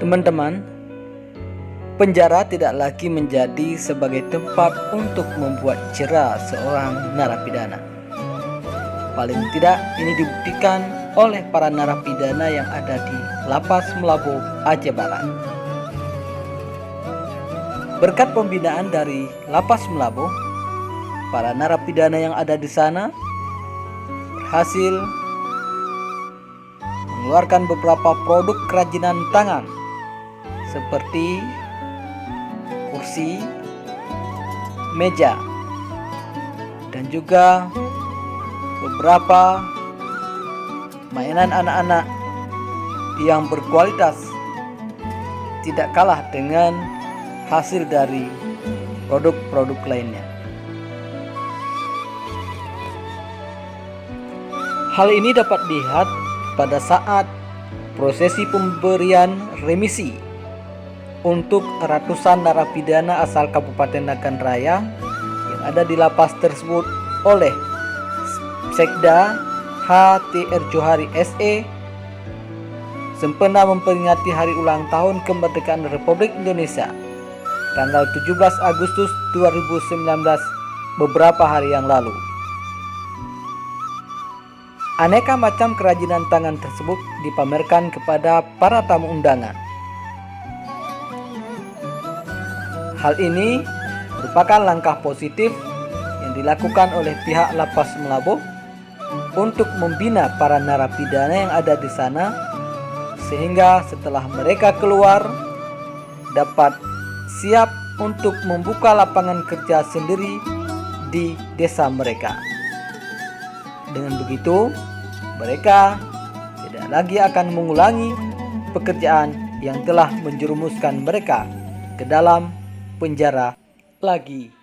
Teman-teman, penjara tidak lagi menjadi sebagai tempat untuk membuat jera seorang narapidana. Paling tidak ini dibuktikan oleh para narapidana yang ada di Lapas Melabuh, Aceh Barat. Berkat pembinaan dari Lapas Melabuh, para narapidana yang ada di sana berhasil mengeluarkan beberapa produk kerajinan tangan seperti kursi, meja, dan juga beberapa mainan anak-anak yang berkualitas tidak kalah dengan hasil dari produk-produk lainnya. Hal ini dapat dilihat pada saat prosesi pemberian remisi untuk ratusan narapidana asal Kabupaten Nagan Raya yang ada di lapas tersebut oleh Sekda HTR Johari SE sempena memperingati hari ulang tahun kemerdekaan Republik Indonesia tanggal 17 Agustus 2019 beberapa hari yang lalu. Aneka macam kerajinan tangan tersebut dipamerkan kepada para tamu undangan. Hal ini merupakan langkah positif yang dilakukan oleh pihak Lapas Melabuh untuk membina para narapidana yang ada di sana, sehingga setelah mereka keluar dapat siap untuk membuka lapangan kerja sendiri di desa mereka. Dengan begitu, mereka tidak lagi akan mengulangi pekerjaan yang telah menjerumuskan mereka ke dalam penjara lagi.